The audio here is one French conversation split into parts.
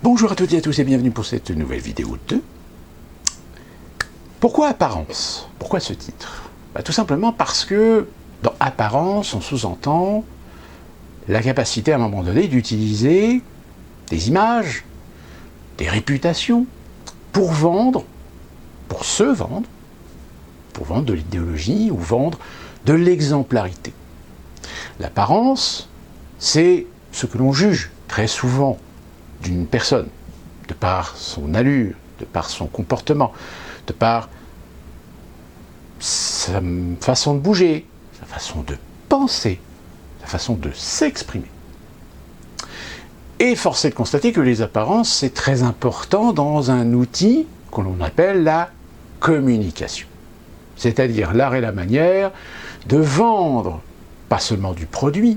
Bonjour à toutes et à tous et bienvenue pour cette nouvelle vidéo de... Pourquoi apparence? Pourquoi ce titre? Tout simplement parce que dans apparence, on sous-entend la capacité à un moment donné d'utiliser des images, des réputations, pour vendre, pour se vendre, pour vendre de l'idéologie ou vendre de l'exemplarité. L'apparence, c'est ce que l'on juge très souvent d'une personne, de par son allure, de par son comportement, de par sa façon de bouger, sa façon de penser, sa façon de s'exprimer. Et force est de constater que les apparences, c'est très important dans un outil que l'on appelle la communication. C'est-à-dire l'art et la manière de vendre, pas seulement du produit,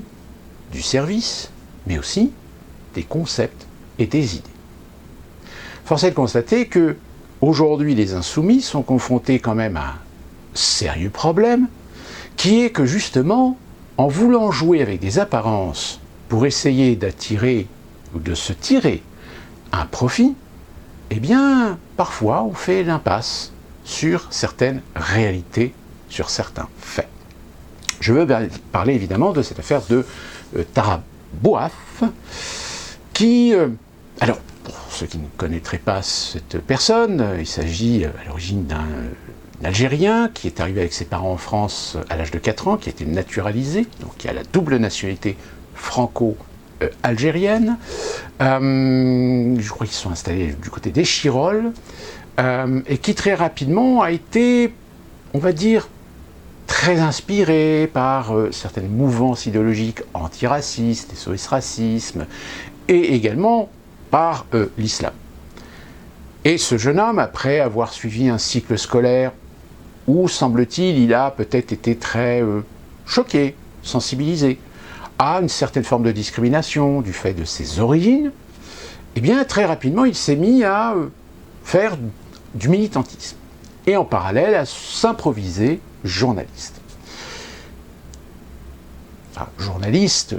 du service, mais aussi des concepts et des idées. Force est de constater que aujourd'hui les insoumis sont confrontés quand même à un sérieux problème, qui est que justement, en voulant jouer avec des apparences pour essayer d'attirer ou de se tirer un profit, eh bien, parfois on fait l'impasse sur certaines réalités, sur certains faits. Je veux parler évidemment de cette affaire de Tara Bouaf, qui... alors, pour ceux qui ne connaîtraient pas cette personne, il s'agit à l'origine d'un Algérien qui est arrivé avec ses parents en France à l'âge de 4 ans, qui a été naturalisé, donc qui a la double nationalité franco-algérienne. Je crois qu'ils sont installés du côté d'Échirolles, et qui très rapidement a été, on va dire, très inspiré par certaines mouvances idéologiques antiracistes, SOS racisme, et également par l'islam. Et ce jeune homme, après avoir suivi un cycle scolaire où, semble-t-il, il a peut-être été très choqué, sensibilisé à une certaine forme de discrimination du fait de ses origines, eh bien, très rapidement, il s'est mis à faire du militantisme. Et en parallèle, à s'improviser journaliste. Enfin, journaliste...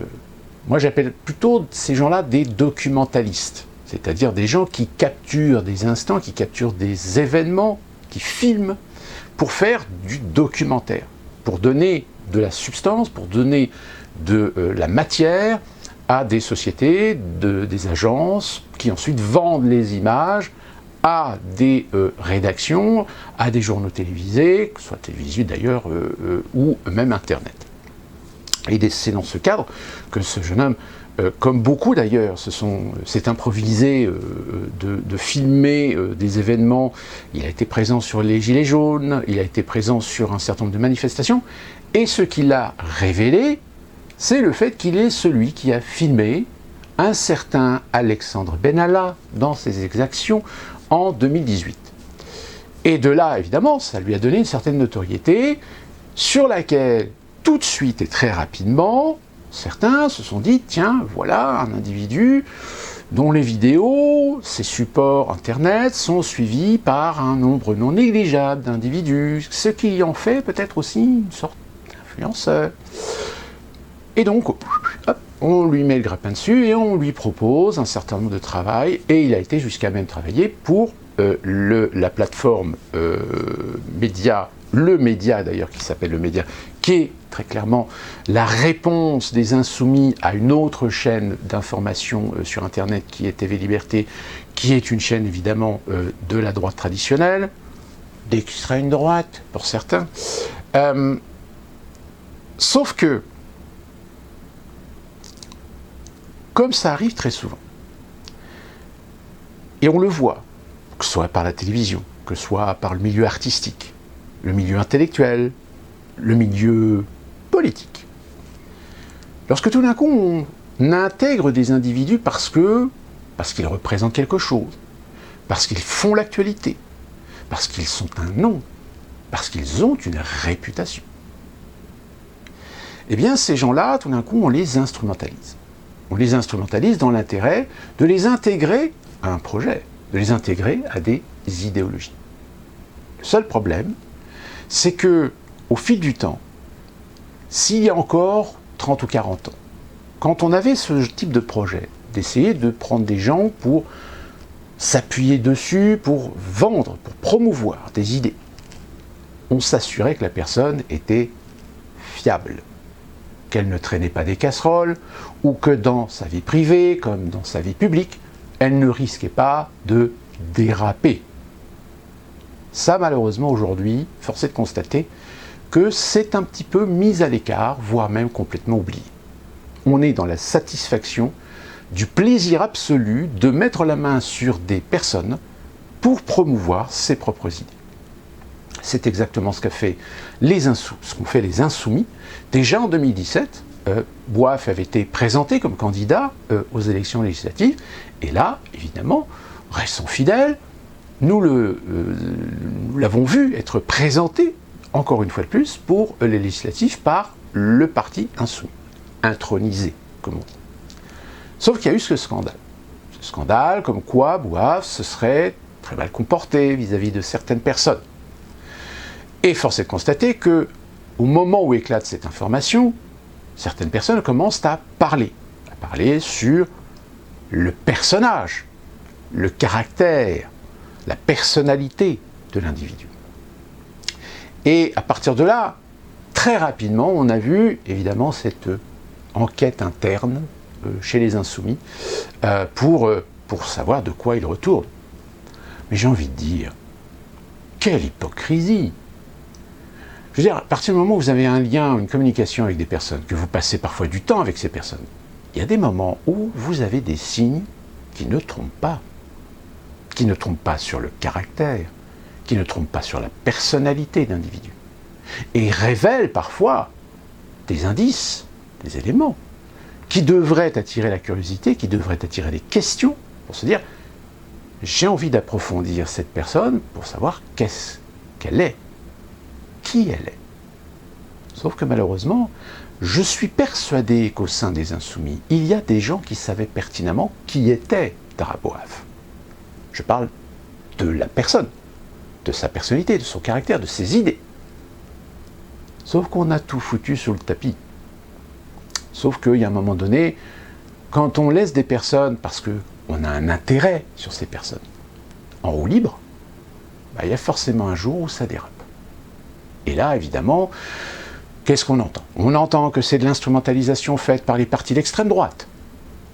moi, j'appelle plutôt ces gens-là des documentalistes, c'est-à-dire des gens qui capturent des instants, qui capturent des événements, qui filment pour faire du documentaire, pour donner de la substance, pour donner de la matière à des sociétés, des agences, qui ensuite vendent les images à des rédactions, à des journaux télévisés, que ce soit télévisés d'ailleurs, ou même Internet. Et c'est dans ce cadre que ce jeune homme, comme beaucoup d'ailleurs, s'est improvisé de filmer des événements. Il a été présent sur les Gilets jaunes, il a été présent sur un certain nombre de manifestations, et ce qu'il a révélé, c'est le fait qu'il est celui qui a filmé un certain Alexandre Benalla dans ses exactions en 2018. Et de là, évidemment, ça lui a donné une certaine notoriété sur laquelle tout de suite et très rapidement, certains se sont dit, tiens, voilà un individu dont les vidéos, ses supports internet sont suivis par un nombre non négligeable d'individus, ce qui en fait peut-être aussi une sorte d'influenceur. Et donc, hop, on lui met le grappin dessus et on lui propose un certain nombre de travail, et il a été jusqu'à même travailler pour la plateforme média, le média d'ailleurs qui s'appelle le média, qui est très clairement la réponse des insoumis à une autre chaîne d'information sur Internet qui est TV Liberté, qui est une chaîne évidemment de la droite traditionnelle, d'extrême droite pour certains. Sauf que, comme ça arrive très souvent, et on le voit, que ce soit par la télévision, que ce soit par le milieu artistique, le milieu intellectuel, le milieu politique. Lorsque tout d'un coup on intègre des individus parce qu'ils représentent quelque chose, parce qu'ils font l'actualité, parce qu'ils sont un nom, parce qu'ils ont une réputation, eh bien ces gens-là, tout d'un coup, on les instrumentalise. On les instrumentalise dans l'intérêt de les intégrer à un projet, de les intégrer à des idéologies. Le seul problème, c'est que, au fil du temps, s'il y a encore 30 ou 40 ans, quand on avait ce type de projet, d'essayer de prendre des gens pour s'appuyer dessus pour vendre, pour promouvoir des idées. On s'assurait que la personne était fiable, qu'elle ne traînait pas des casseroles, ou que dans sa vie privée, comme dans sa vie publique, elle ne risquait pas de déraper. Ça, malheureusement, aujourd'hui, force est de constater que c'est un petit peu mis à l'écart, voire même complètement oublié. On est dans la satisfaction du plaisir absolu de mettre la main sur des personnes pour promouvoir ses propres idées. C'est exactement ce qu'ont fait les Insoumis. Déjà en 2017, Bouaf avait été présenté comme candidat aux élections législatives, et là, évidemment, restons fidèles, nous l'avons vu être présenté, encore une fois de plus, pour les législatives par le parti Insoumis, intronisé, comme on dit. Sauf qu'il y a eu ce scandale. Ce scandale, comme quoi Bouaf se serait très mal comporté vis-à-vis de certaines personnes. Et force est de constater que, au moment où éclate cette information, certaines personnes commencent à parler sur le personnage, le caractère, la personnalité de l'individu. Et à partir de là, très rapidement, on a vu évidemment cette enquête interne chez les Insoumis pour savoir de quoi il retourne. Mais j'ai envie de dire, quelle hypocrisie! Je veux dire, à partir du moment où vous avez un lien, une communication avec des personnes, que vous passez parfois du temps avec ces personnes, il y a des moments où vous avez des signes qui ne trompent pas sur le caractère, qui ne trompent pas sur la personnalité d'individu, et révèlent parfois des indices, des éléments, qui devraient attirer la curiosité, qui devraient attirer des questions, pour se dire, j'ai envie d'approfondir cette personne pour savoir qu'elle est, qui elle est. Sauf que malheureusement, je suis persuadé qu'au sein des Insoumis, il y a des gens qui savaient pertinemment qui était Tara Bouaf. Je parle de la personne, de sa personnalité, de son caractère, de ses idées. Sauf qu'on a tout foutu sous le tapis. Sauf qu'il y a un moment donné, quand on laisse des personnes, parce qu'on a un intérêt sur ces personnes, en roue libre, il y a forcément un jour où ça dérape. Et là, évidemment, qu'est-ce qu'on entend? On entend que c'est de l'instrumentalisation faite par les partis d'extrême droite,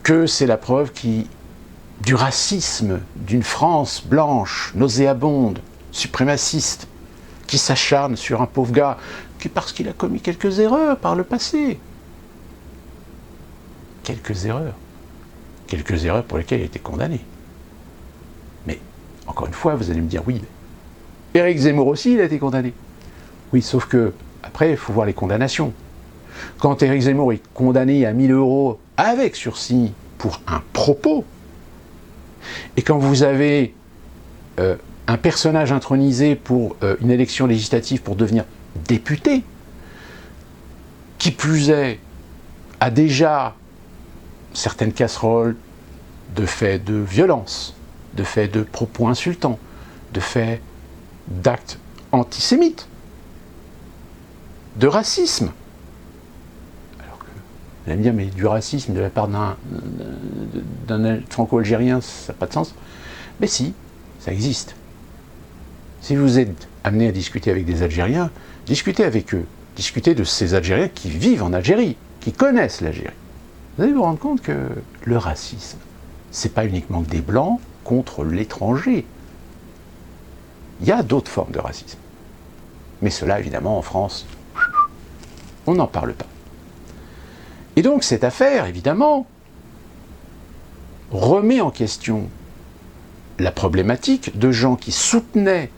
que c'est la preuve du racisme d'une France blanche, nauséabonde, suprémaciste, qui s'acharne sur un pauvre gars parce qu'il a commis quelques erreurs par le passé. Quelques erreurs pour lesquelles il a été condamné. Mais, encore une fois, vous allez me dire, oui, Éric Zemmour aussi, il a été condamné. Oui, sauf que, après, il faut voir les condamnations. Quand Éric Zemmour est condamné à 1 000 € avec sursis pour un propos, et quand vous avez un personnage intronisé pour une élection législative pour devenir député, qui plus est, a déjà certaines casseroles de faits de violence, de faits de propos insultants, de faits d'actes antisémites, de racisme. Alors que, vous allez me dire, mais du racisme de la part d'un franco-algérien, ça n'a pas de sens. Mais si, ça existe. Si vous êtes amené à discuter avec des Algériens, discutez avec eux. Discutez de ces Algériens qui vivent en Algérie, qui connaissent l'Algérie. Vous allez vous rendre compte que le racisme, c'est pas uniquement des Blancs contre l'étranger. Il y a d'autres formes de racisme. Mais cela, évidemment, en France, on n'en parle pas. Et donc, cette affaire, évidemment, remet en question la problématique de gens qui soutenaient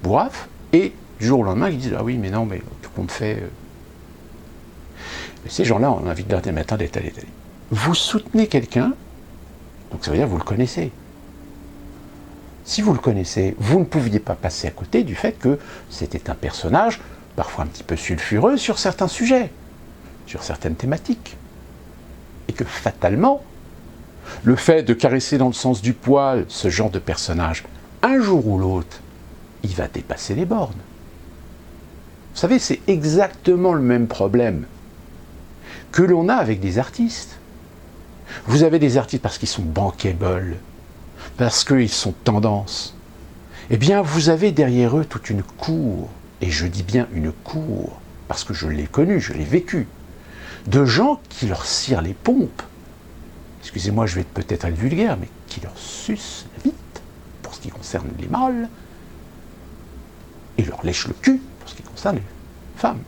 Bouaf et du jour au lendemain qui disent « Ah oui, mais non, mais tout compte fait... » Ces gens-là, on a envie de leur dire « Mais attendez. Vous soutenez quelqu'un, donc ça veut dire que vous le connaissez. Si vous le connaissez, vous ne pouviez pas passer à côté du fait que c'était un personnage parfois un petit peu sulfureux sur certains sujets, sur certaines thématiques. Et que fatalement, le fait de caresser dans le sens du poil ce genre de personnage, un jour ou l'autre, il va dépasser les bornes. Vous savez, c'est exactement le même problème que l'on a avec des artistes. Vous avez des artistes parce qu'ils sont bankable, parce qu'ils sont tendance, eh bien vous avez derrière eux toute une cour, et je dis bien une cour, parce que je l'ai connu, je l'ai vécu, de gens qui leur cirent les pompes, excusez-moi, je vais peut-être être vulgaire, mais qui leur sucent la bite, pour ce qui concerne les mâles, et leur lèchent le cul, pour ce qui concerne les femmes.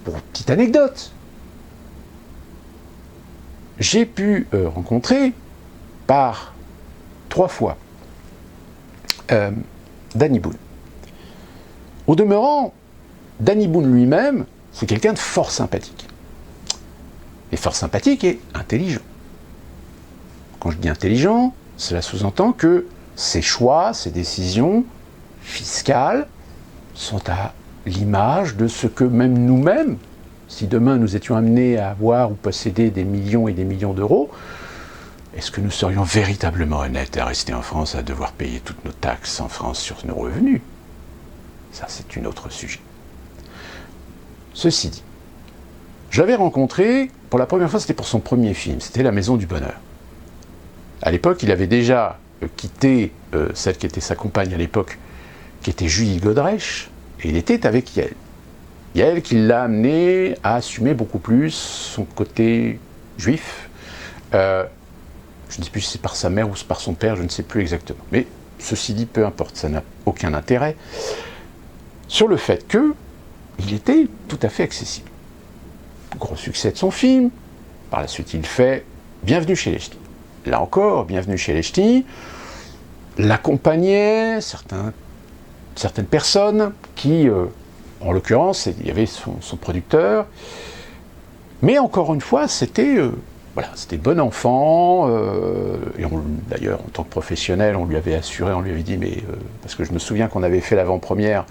Pour une petite anecdote, j'ai pu rencontrer par 3 fois Danny Boone. Au demeurant, Danny Boone lui-même, c'est quelqu'un de fort sympathique. Et fort sympathique et intelligent. Quand je dis intelligent, cela sous-entend que ses choix, ses décisions fiscales sont à l'image de ce que même nous-mêmes, si demain nous étions amenés à avoir ou posséder des millions et des millions d'euros, est-ce que nous serions véritablement honnêtes à rester en France, à devoir payer toutes nos taxes en France sur nos revenus? Ça, c'est un autre sujet. Ceci dit, je l'avais rencontré, pour la première fois, c'était pour son premier film, c'était La Maison du Bonheur. À l'époque, il avait déjà quitté celle qui était sa compagne à l'époque, qui était Julie Godrèche, et il était avec Yael. Yael qui l'a amené à assumer beaucoup plus son côté juif. Je ne sais plus si c'est par sa mère ou par son père, je ne sais plus exactement. Mais ceci dit, peu importe, ça n'a aucun intérêt. Sur le fait qu'il était tout à fait accessible. Gros succès de son film. Par la suite, il fait Bienvenue chez les Ch'tis. Là encore, Bienvenue chez les Ch'tis l'accompagnait certaines personnes qui, en l'occurrence, il y avait son producteur. Mais encore une fois, c'était c'était bon enfant. Et d'ailleurs, en tant que professionnel, on lui avait assuré, on lui avait dit, parce que je me souviens qu'on avait fait l'avant-première,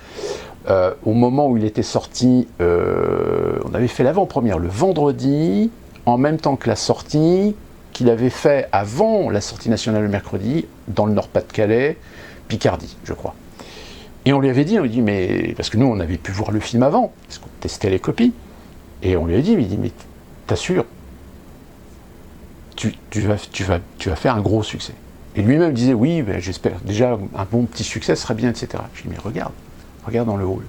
au moment où il était sorti, on avait fait l'avant-première le vendredi, en même temps que la sortie, qu'il avait fait avant la sortie nationale le mercredi, dans le Nord-Pas-de-Calais, Picardie, je crois. Et on lui avait dit, mais parce que nous, on avait pu voir le film avant, parce qu'on testait les copies, et on lui avait dit, mais t'assures, tu vas faire un gros succès. Et lui-même disait, oui, j'espère, déjà, un bon petit succès serait bien, etc. Je dis, mais regarde dans le hall,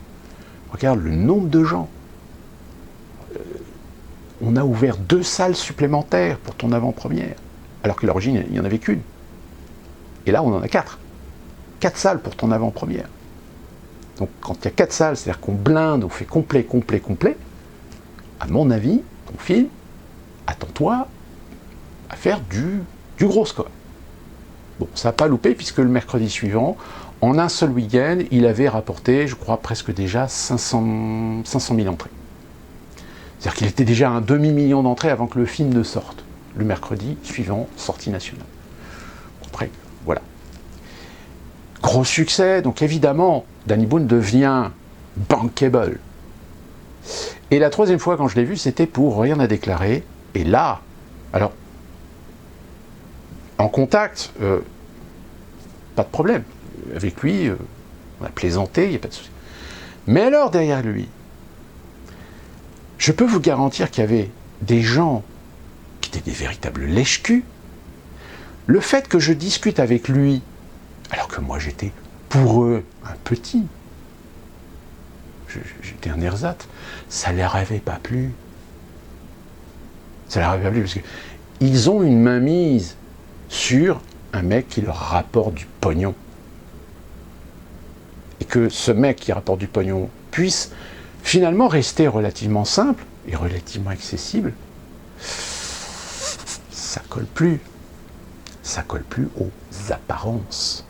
regarde le nombre de gens. On a ouvert 2 salles supplémentaires pour ton avant-première, alors qu'à l'origine, il n'y en avait qu'une. Et là, on en a 4. 4 salles pour ton avant-première. Donc, quand il y a 4 salles, c'est-à-dire qu'on blinde, on fait complet, à mon avis, ton film, attends-toi à faire du gros score. Bon, ça n'a pas loupé, puisque le mercredi suivant, en un seul week-end, il avait rapporté, je crois, presque déjà 500 000 entrées. C'est-à-dire qu'il était déjà à un demi-million d'entrées avant que le film ne sorte. Le mercredi suivant, sortie nationale. Après, voilà. Gros succès, donc évidemment, Danny Boone devient bankable. Et la 3e fois, quand je l'ai vu, c'était pour Rien à déclarer. Et là, alors, en contact, pas de problème. Avec lui, on a plaisanté, il n'y a pas de souci. Mais alors, derrière lui, je peux vous garantir qu'il y avait des gens qui étaient des véritables lèche-culs. Le fait que je discute avec lui, alors que moi j'étais pour eux un petit, j'étais un ersatz, ça ne leur avait pas plu. Ça leur avait pas plu parce qu'ils ont une mainmise sur un mec qui leur rapporte du pognon. Et que ce mec qui rapporte du pognon puisse finalement rester relativement simple et relativement accessible, ça colle plus. Ça colle plus aux apparences.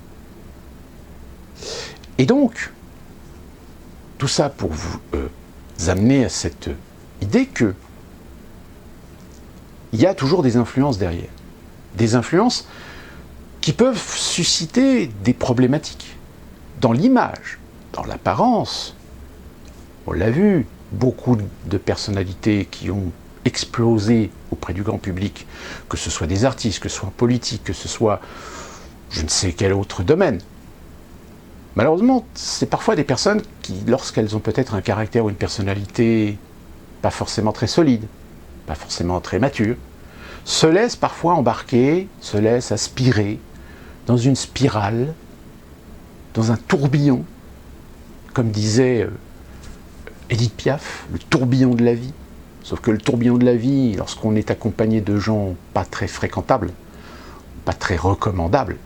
Et donc, tout ça pour vous amener à cette idée que il y a toujours des influences derrière. Des influences qui peuvent susciter des problématiques. Dans l'image, dans l'apparence, on l'a vu, beaucoup de personnalités qui ont explosé auprès du grand public, que ce soit des artistes, que ce soit politique, que ce soit je ne sais quel autre domaine. Malheureusement, c'est parfois des personnes qui, lorsqu'elles ont peut-être un caractère ou une personnalité pas forcément très solide, pas forcément très mature, se laisse parfois embarquer, se laisse aspirer dans une spirale, dans un tourbillon, comme disait Édith Piaf, le tourbillon de la vie. Sauf que le tourbillon de la vie, lorsqu'on est accompagné de gens pas très fréquentables, pas très recommandables,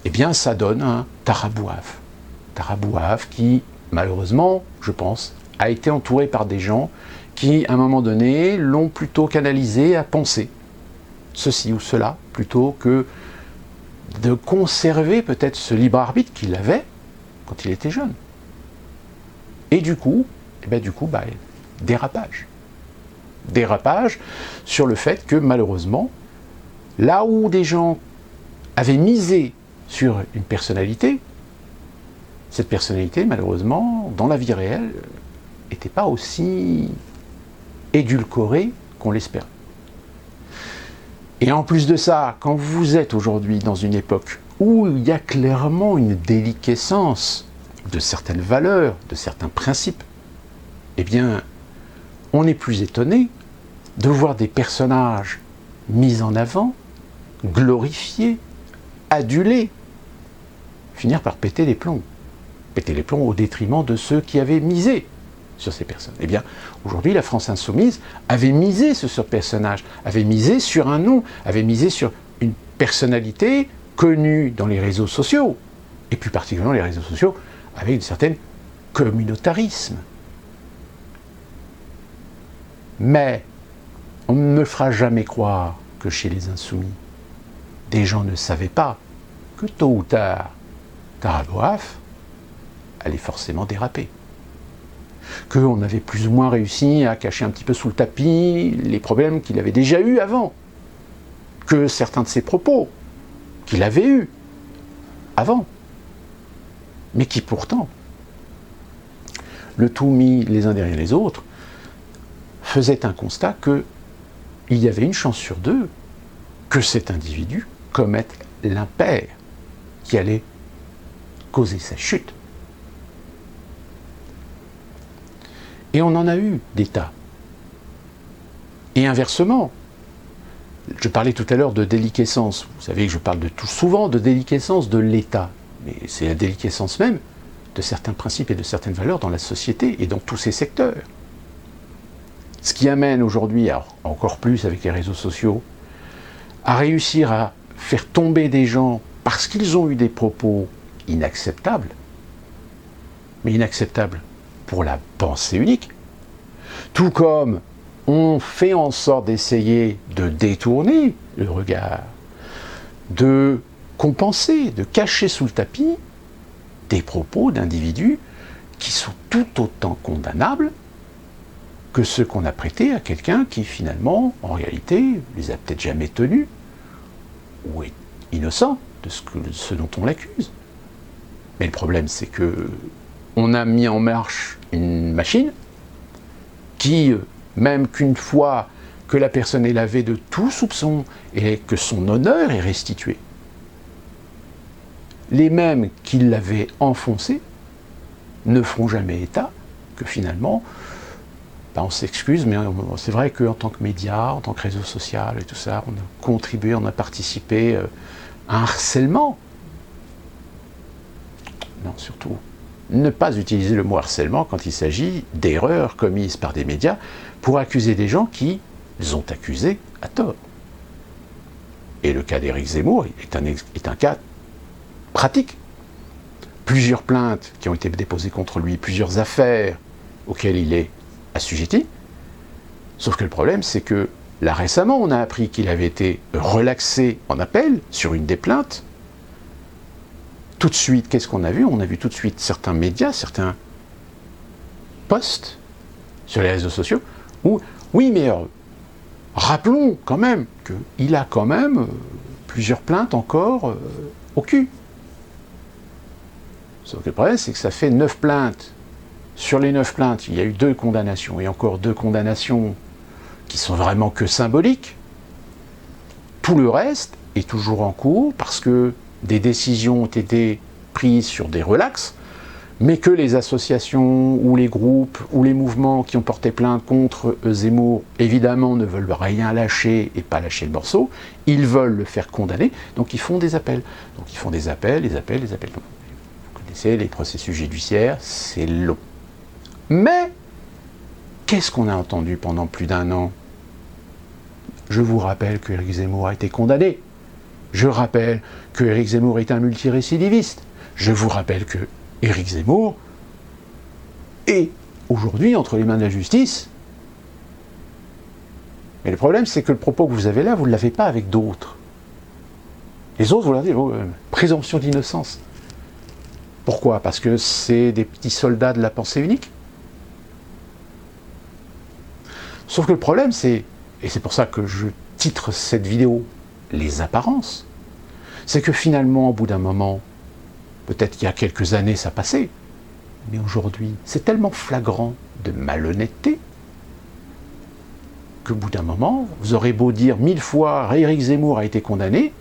eh bien ça donne un tarabouaf. Tarabouaf qui, malheureusement, je pense, a été entouré par des gens qui, à un moment donné, l'ont plutôt canalisé à penser ceci ou cela, plutôt que de conserver peut-être ce libre arbitre qu'il avait quand il était jeune. Et du coup, dérapage. Dérapage sur le fait que, malheureusement, là où des gens avaient misé sur une personnalité, cette personnalité, malheureusement, dans la vie réelle, n'était pas aussi édulcorée qu'on l'espérait. Et en plus de ça, quand vous êtes aujourd'hui dans une époque où il y a clairement une déliquescence de certaines valeurs, de certains principes, eh bien, on n'est plus étonné de voir des personnages mis en avant, glorifiés, adulés, finir par péter les plombs. Péter les plombs au détriment de ceux qui avaient misé sur ces personnes. Eh bien, aujourd'hui, la France insoumise avait misé sur ce personnage, avait misé sur un nom, avait misé sur une personnalité connue dans les réseaux sociaux, et plus particulièrement les réseaux sociaux, avec une certaine communautarisme. Mais on ne me fera jamais croire que chez les insoumis, des gens ne savaient pas que tôt ou tard, Tarabouaf allait forcément déraper. Qu'on avait plus ou moins réussi à cacher un petit peu sous le tapis les problèmes qu'il avait déjà eus avant. Que certains de ses propos qu'il avait eus avant. Mais qui pourtant, le tout mis les uns derrière les autres, faisait un constat qu'il y avait une chance sur deux que cet individu commette l'impair qui allait causer sa chute. Et on en a eu des tas. Et inversement, je parlais tout à l'heure de déliquescence. Vous savez que je parle souvent de déliquescence de l'État. Mais c'est la déliquescence même de certains principes et de certaines valeurs dans la société et dans tous ces secteurs. Ce qui amène aujourd'hui, encore plus avec les réseaux sociaux, à réussir à faire tomber des gens parce qu'ils ont eu des propos inacceptables, mais inacceptables pour la pensée unique, tout comme on fait en sorte d'essayer de détourner le regard, de compenser, de cacher sous le tapis des propos d'individus qui sont tout autant condamnables que ceux qu'on a prêtés à quelqu'un qui finalement, en réalité, les a peut-être jamais tenus, ou est innocent de ce dont on l'accuse. Mais le problème, c'est que on a mis en marche une machine qui, même qu'une fois que la personne est lavée de tout soupçon et que son honneur est restitué, les mêmes qui l'avaient enfoncé ne feront jamais état que finalement, on s'excuse, mais c'est vrai qu'en tant que média, en tant que réseau social et tout ça, on a contribué, on a participé à un harcèlement. Non, surtout, ne pas utiliser le mot harcèlement quand il s'agit d'erreurs commises par des médias pour accuser des gens qui les ont accusés à tort. Et le cas d'Éric Zemmour est un cas pratique. Plusieurs plaintes qui ont été déposées contre lui, plusieurs affaires auxquelles il est assujetti. Sauf que le problème, c'est que là récemment, on a appris qu'il avait été relaxé en appel sur une des plaintes. Tout de suite, qu'est-ce qu'on a vu? On a vu tout de suite certains médias, certains posts sur les réseaux sociaux où, oui, mais rappelons quand même qu'il a quand même plusieurs plaintes encore au cul. Sauf que le problème, c'est que ça fait 9 plaintes. Sur les 9 plaintes, il y a eu 2 condamnations, et encore 2 condamnations qui sont vraiment que symboliques. Tout le reste est toujours en cours parce que des décisions ont été prises sur des relaxes, mais que les associations ou les groupes ou les mouvements qui ont porté plainte contre Zemmour, évidemment, ne veulent rien lâcher et pas lâcher le morceau. Ils veulent le faire condamner, donc ils font des appels. Donc ils font des appels, des appels, des appels. Vous connaissez les processus judiciaires, c'est long. Mais, qu'est-ce qu'on a entendu pendant plus d'1 an? Je vous rappelle que Éric Zemmour a été condamné. Je rappelle que Éric Zemmour est un multirécidiviste. Je vous rappelle que Éric Zemmour est aujourd'hui entre les mains de la justice. Mais le problème, c'est que le propos que vous avez là, vous ne l'avez pas avec d'autres. Les autres, vous leur dites, présomption d'innocence. Pourquoi? Parce que c'est des petits soldats de la pensée unique. Sauf que le problème, c'est, et c'est pour ça que je titre cette vidéo, les apparences, c'est que finalement, au bout d'un moment, peut-être qu'il y a quelques années, ça passait, mais aujourd'hui, c'est tellement flagrant de malhonnêteté qu'au bout d'un moment, vous aurez beau dire 1000 fois « Éric Zemmour a été condamné »,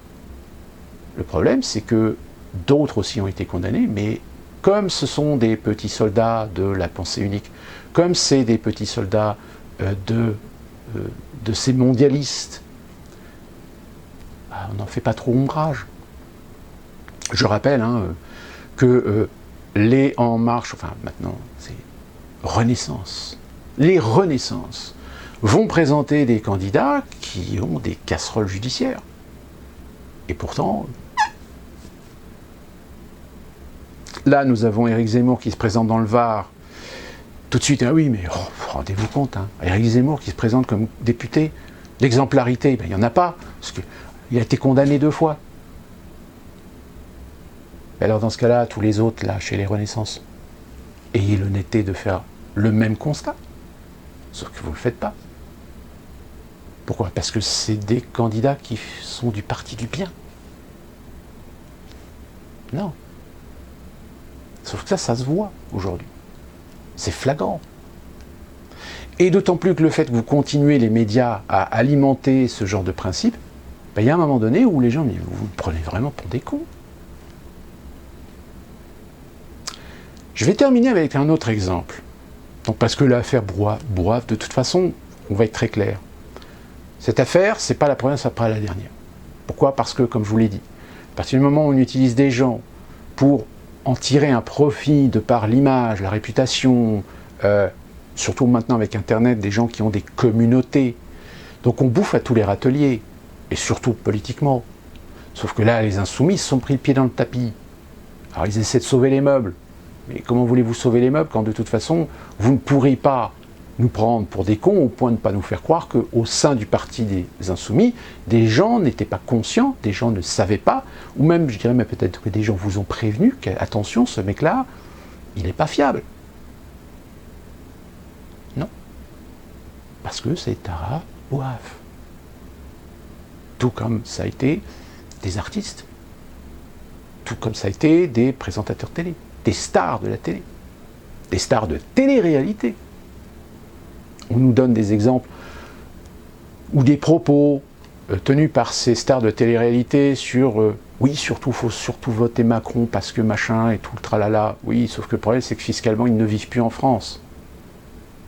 le problème, c'est que d'autres aussi ont été condamnés, mais comme ce sont des petits soldats de la pensée unique, comme c'est des petits soldats de ces mondialistes, on n'en fait pas trop ombrage. Je rappelle que les En Marche, enfin maintenant c'est Renaissance, les Renaissances vont présenter des candidats qui ont des casseroles judiciaires. Et pourtant, là nous avons Éric Zemmour qui se présente dans le Var. Tout de suite, ah oui, mais rendez-vous compte, Éric Zemmour qui se présente comme député, l'exemplarité, il n'y en a pas, parce qu'il a été condamné 2 fois. Et alors dans ce cas-là, tous les autres, là, chez les Renaissances, ayez l'honnêteté de faire le même constat, sauf que vous ne le faites pas. Pourquoi? Parce que c'est des candidats qui sont du parti du bien. Non. Sauf que ça se voit aujourd'hui. C'est flagrant. Et d'autant plus que le fait que vous continuez les médias à alimenter ce genre de principe, il y a un moment donné où les gens disent, vous vous prenez vraiment pour des cons. Je vais terminer avec un autre exemple. Donc parce que l'affaire Bouaf, de toute façon, on va être très clair. Cette affaire, c'est pas la première, c'est pas la dernière. Pourquoi? Parce que, comme je vous l'ai dit, à partir du moment où on utilise des gens pour en tirer un profit de par l'image, la réputation, surtout maintenant avec Internet, des gens qui ont des communautés. Donc on bouffe à tous les râteliers, et surtout politiquement. Sauf que là, les insoumis se sont pris le pied dans le tapis. Alors ils essaient de sauver les meubles. Mais comment voulez-vous sauver les meubles quand de toute façon, vous ne pourrez pas nous prendre pour des cons au point de ne pas nous faire croire qu'au sein du parti des insoumis, des gens n'étaient pas conscients, des gens ne savaient pas, ou même, je dirais, mais peut-être que des gens vous ont prévenu qu'attention, ce mec-là, il n'est pas fiable. Non. Parce que c'est Tara Bouaf. Tout comme ça a été des artistes. Tout comme ça a été des présentateurs télé. Des stars de la télé, des stars de télé-réalité. On nous donne des exemples ou des propos tenus par ces stars de télé-réalité sur oui, surtout, faut surtout voter Macron parce que machin et tout le tralala. Oui, sauf que le problème, c'est que fiscalement, ils ne vivent plus en France.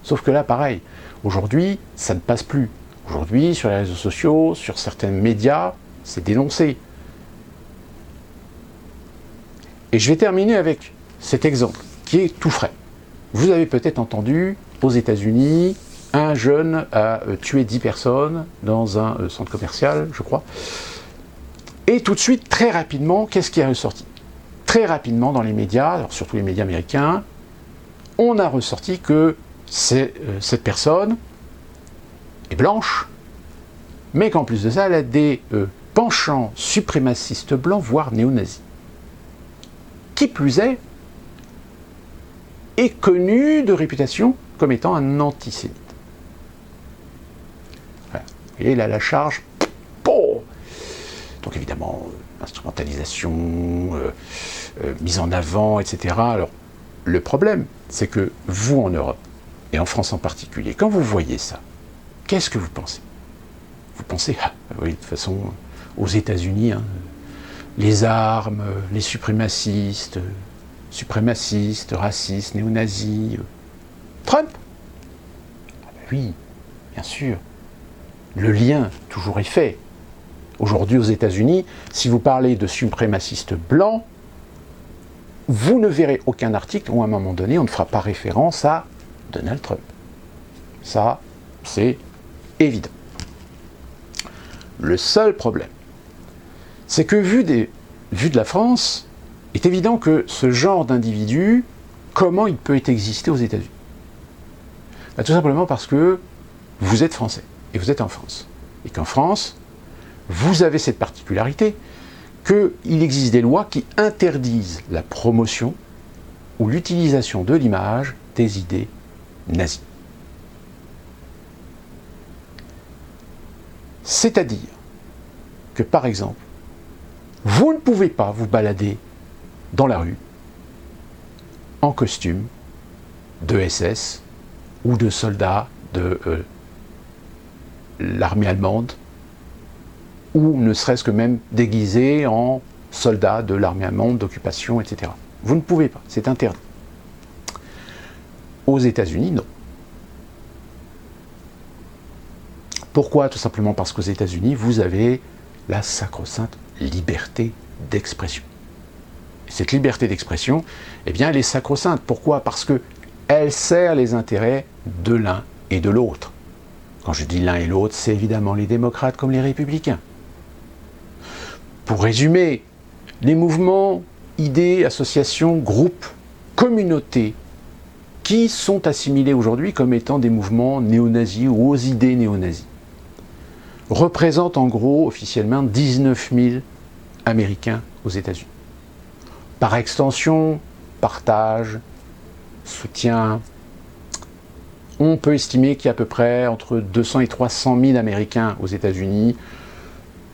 Sauf que là, pareil, aujourd'hui, ça ne passe plus. Aujourd'hui, sur les réseaux sociaux, sur certains médias, c'est dénoncé. Et je vais terminer avec cet exemple, qui est tout frais. Vous avez peut-être entendu, aux États-Unis, un jeune a tué 10 personnes dans un centre commercial, je crois. Et tout de suite, très rapidement, qu'est-ce qui est ressorti? Très rapidement dans les médias, alors surtout les médias américains, on a ressorti que cette personne est blanche, mais qu'en plus de ça, elle a des penchants suprémacistes blancs, voire néo-nazis. Qui plus est connu de réputation comme étant un antisémite. Voilà. Et là, la charge, donc évidemment, instrumentalisation, mise en avant, etc. Alors, le problème, c'est que vous, en Europe, et en France en particulier, quand vous voyez ça, qu'est-ce que vous pensez? Vous pensez, oui, de toute façon, aux États-Unis, les armes, les suprémacistes, suprémacistes, racistes, néo-nazis. Trump? Ah ben oui, bien sûr. Le lien toujours est fait. Aujourd'hui aux États-Unis, si vous parlez de suprémacistes blancs, vous ne verrez aucun article où à un moment donné on ne fera pas référence à Donald Trump. Ça, c'est évident. Le seul problème, c'est que vu de la France, il est évident que ce genre d'individu, comment il peut exister aux États-Unis? Tout simplement parce que vous êtes français, et vous êtes en France. Et qu'en France, vous avez cette particularité qu'il existe des lois qui interdisent la promotion ou l'utilisation de l'image des idées nazies. C'est-à-dire que, par exemple, vous ne pouvez pas vous balader dans la rue en costume de SS ou de soldat de l'armée allemande, ou ne serait-ce que même déguisé en soldat de l'armée allemande d'occupation, etc. Vous ne pouvez pas, c'est interdit. Aux États-Unis, non. Pourquoi? Tout simplement parce qu'aux États-Unis, vous avez la sacro-sainte liberté d'expression. Et cette liberté d'expression, eh bien, elle est sacro-sainte. Pourquoi? Parce qu'elle sert les intérêts de l'un et de l'autre. Quand je dis l'un et l'autre, c'est évidemment les démocrates comme les républicains. Pour résumer, les mouvements, idées, associations, groupes, communautés qui sont assimilés aujourd'hui comme étant des mouvements néo-nazis ou aux idées néo-nazis représentent en gros officiellement 19 000 Américains aux États-Unis. Par extension, partage, soutien, on peut estimer qu'il y a à peu près entre 200 et 300 000 Américains aux États-Unis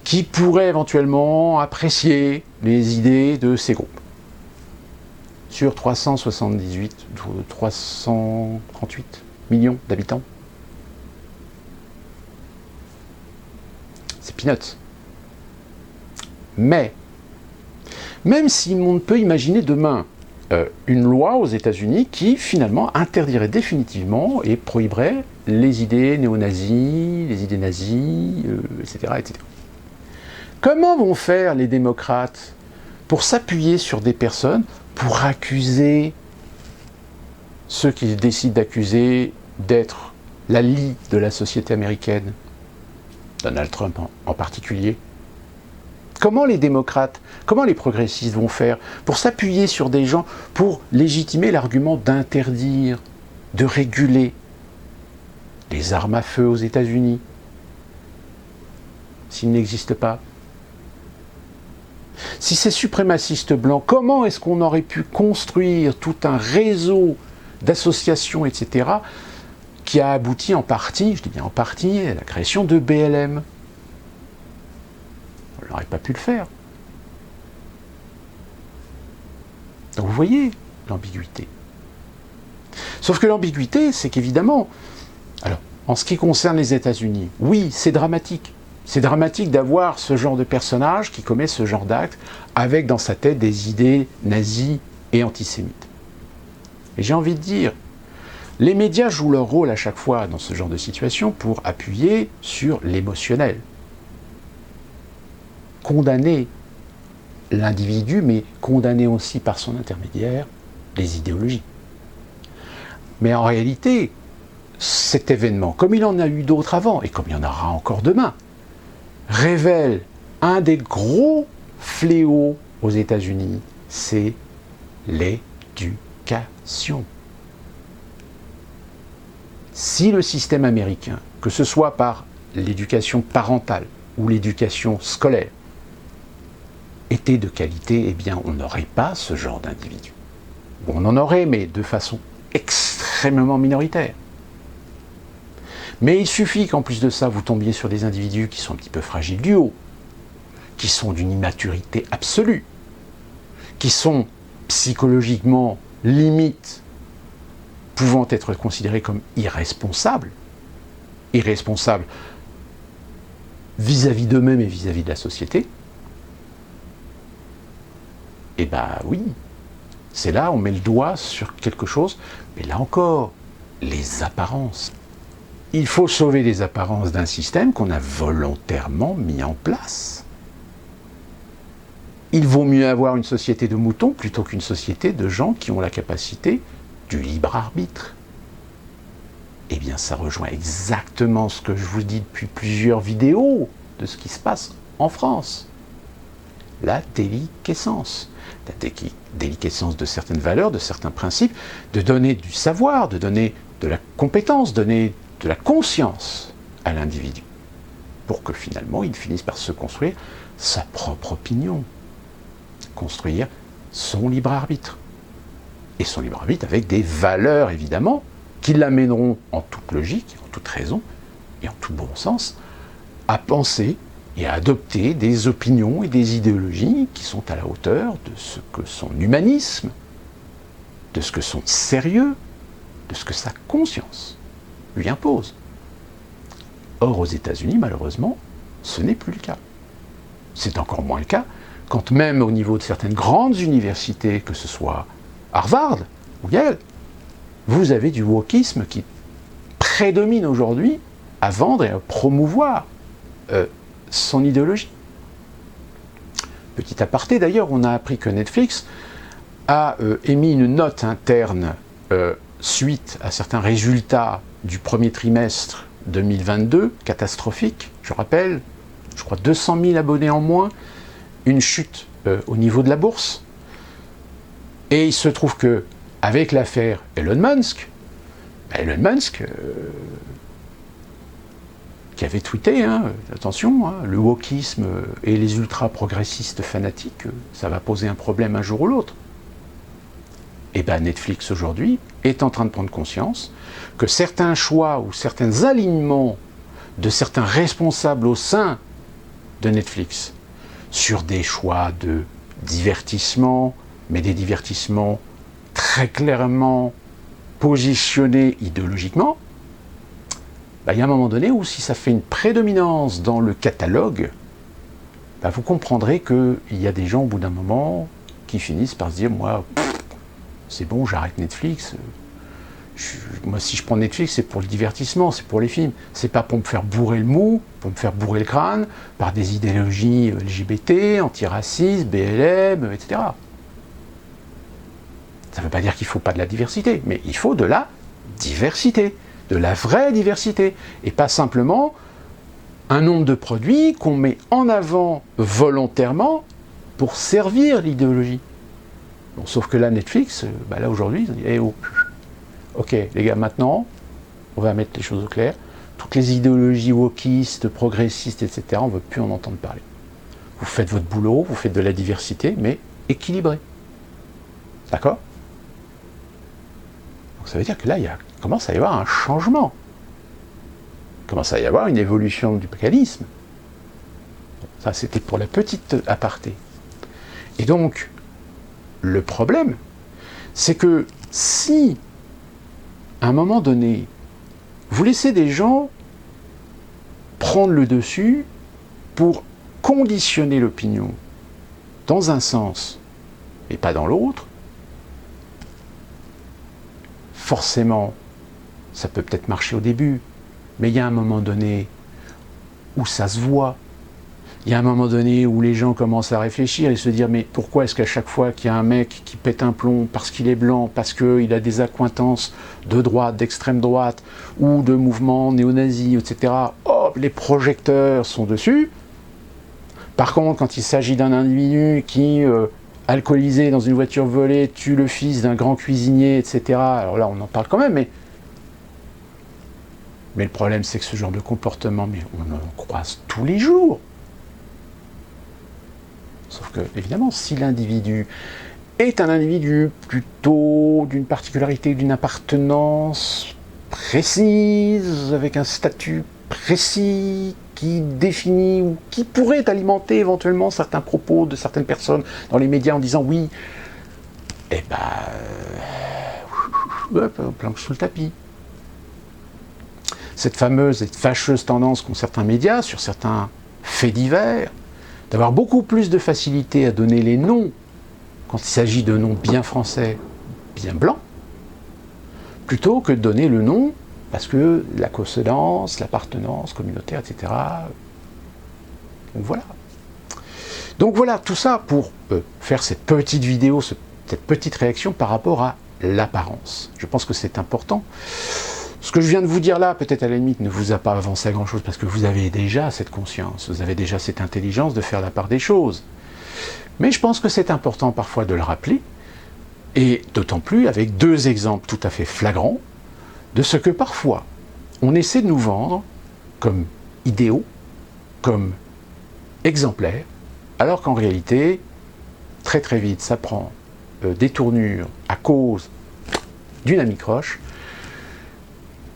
qui pourraient éventuellement apprécier les idées de ces groupes. Sur 338 millions d'habitants. C'est peanuts. Mais, même si on ne peut imaginer demain une loi aux États-Unis qui finalement interdirait définitivement et prohiberait les idées néo-nazis, les idées nazies, etc., etc. Comment vont faire les démocrates pour s'appuyer sur des personnes pour accuser ceux qu'ils décident d'accuser d'être la lie de la société américaine, Donald Trump en particulier? Comment les démocrates, comment les progressistes vont faire pour s'appuyer sur des gens pour légitimer l'argument d'interdire, de réguler les armes à feu aux États-Unis s'ils n'existent pas? Si ces suprémacistes blancs, comment est-ce qu'on aurait pu construire tout un réseau d'associations, etc., qui a abouti en partie, je dis bien en partie, à la création de BLM? On n'aurait pas pu le faire. Donc vous voyez l'ambiguïté. Sauf que l'ambiguïté, c'est qu'évidemment, alors, en ce qui concerne les États-Unis, oui, c'est dramatique. C'est dramatique d'avoir ce genre de personnage qui commet ce genre d'acte avec dans sa tête des idées nazies et antisémites. Et j'ai envie de dire, les médias jouent leur rôle à chaque fois dans ce genre de situation pour appuyer sur l'émotionnel. Condamner l'individu, mais condamner aussi par son intermédiaire les idéologies. Mais en réalité, cet événement, comme il en a eu d'autres avant, et comme il y en aura encore demain, révèle un des gros fléaux aux États-Unis, c'est l'éducation. Si le système américain, que ce soit par l'éducation parentale ou l'éducation scolaire, était de qualité, eh bien on n'aurait pas ce genre d'individu. On en aurait, mais de façon extrêmement minoritaire. Mais il suffit qu'en plus de ça, vous tombiez sur des individus qui sont un petit peu fragiles du haut, qui sont d'une immaturité absolue, qui sont psychologiquement limite, pouvant être considérés comme irresponsables vis-à-vis d'eux-mêmes et vis-à-vis de la société. Eh bien oui, C'est là, on met le doigt sur quelque chose, mais là encore, les apparences. Il faut sauver les apparences d'un système qu'on a volontairement mis en place. Il vaut mieux avoir une société de moutons plutôt qu'une société de gens qui ont la capacité du libre arbitre. Eh bien, ça rejoint exactement ce que je vous dis depuis plusieurs vidéos de ce qui se passe en France. La déliquescence. La déliquescence de certaines valeurs, de certains principes, de donner du savoir, de donner de la compétence, donner de la conscience à l'individu, pour que finalement il finisse par se construire sa propre opinion, construire son libre arbitre. Et son libre arbitre avec des valeurs, évidemment, qui l'amèneront en toute logique, en toute raison et en tout bon sens, à penser et à adopter des opinions et des idéologies qui sont à la hauteur de ce que son humanisme, de ce que son sérieux, de ce que sa conscience lui impose. Or, aux États-Unis, malheureusement, ce n'est plus le cas. C'est encore moins le cas quand même au niveau de certaines grandes universités, que ce soit Harvard ou Yale, vous avez du wokisme qui prédomine aujourd'hui à vendre et à promouvoir son idéologie. Petit aparté d'ailleurs, on a appris que Netflix a émis une note interne suite à certains résultats du premier trimestre 2022, catastrophiques, je rappelle, je crois 200 000 abonnés en moins, une chute au niveau de la bourse. Et il se trouve que, avec l'affaire Elon Musk, qui avait tweeté, attention, le wokisme et les ultra-progressistes fanatiques, ça va poser un problème un jour ou l'autre. Et bien Netflix aujourd'hui est en train de prendre conscience que certains choix ou certains alignements de certains responsables au sein de Netflix sur des choix de divertissement, mais des divertissements très clairement positionnés idéologiquement, il y a un moment donné où si ça fait une prédominance dans le catalogue, vous comprendrez qu'il y a des gens au bout d'un moment qui finissent par se dire « moi, c'est bon, j'arrête Netflix, moi si je prends Netflix c'est pour le divertissement, c'est pour les films, c'est pas pour me faire bourrer le mou, pour me faire bourrer le crâne par des idéologies LGBT, antiracistes, BLM, etc. » Ça ne veut pas dire qu'il ne faut pas de la diversité, mais il faut de la diversité, de la vraie diversité, et pas simplement un nombre de produits qu'on met en avant volontairement pour servir l'idéologie. Bon, sauf que là, Netflix, là aujourd'hui, ils ont dit hey, oh, ok, les gars, maintenant, on va mettre les choses au clair. Toutes les idéologies wokistes, progressistes, etc., on ne veut plus en entendre parler. Vous faites votre boulot, vous faites de la diversité, mais équilibrée. D'accord ? Donc ça veut dire que là, il commence à y avoir un changement. Il commence à y avoir une évolution du mécanisme. Ça, c'était pour la petite aparté. Et donc, le problème, c'est que si, à un moment donné, vous laissez des gens prendre le dessus pour conditionner l'opinion dans un sens et pas dans l'autre, forcément, ça peut peut-être marcher au début, mais il y a un moment donné où ça se voit. Il y a un moment donné où les gens commencent à réfléchir et se dire mais pourquoi est-ce qu'à chaque fois qu'il y a un mec qui pète un plomb parce qu'il est blanc, parce qu'il a des accointances de droite, d'extrême droite ou de mouvements néo-nazis, etc., hop, les projecteurs sont dessus. Par contre, quand il s'agit d'un individu qui, alcoolisé dans une voiture volée, tue le fils d'un grand cuisinier, etc., alors là on en parle quand même, mais le problème c'est que ce genre de comportement, mais on en croise tous les jours. Sauf que, évidemment, si l'individu est un individu plutôt d'une particularité, d'une appartenance précise, avec un statut précis, qui définit ou qui pourrait alimenter éventuellement certains propos de certaines personnes dans les médias en disant oui, planche sous le tapis. Cette fameuse et fâcheuse tendance qu'ont certains médias sur certains faits divers, d'avoir beaucoup plus de facilité à donner les noms quand il s'agit de noms bien français, bien blancs, plutôt que de donner le nom parce que la consonance, l'appartenance communautaire, etc. Donc voilà, tout ça pour faire cette petite vidéo, cette petite réaction par rapport à l'apparence. Je pense que c'est important. Ce que je viens de vous dire là, peut-être à la limite, ne vous a pas avancé à grand-chose, parce que vous avez déjà cette conscience, vous avez déjà cette intelligence de faire la part des choses. Mais je pense que c'est important parfois de le rappeler, et d'autant plus avec deux exemples tout à fait flagrants de ce que parfois on essaie de nous vendre comme idéaux, comme exemplaires, alors qu'en réalité, très très vite, ça prend des tournures à cause d'une amicroche,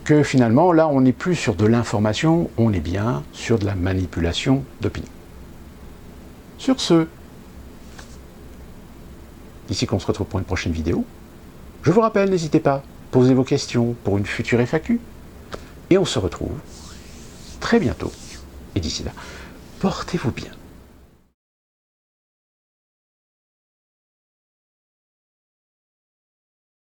que finalement, là, on n'est plus sur de l'information, on est bien sur de la manipulation d'opinion. Sur ce, d'ici qu'on se retrouve pour une prochaine vidéo, je vous rappelle, n'hésitez pas, posez vos questions pour une future FAQ, et on se retrouve très bientôt. Et d'ici là, portez-vous bien.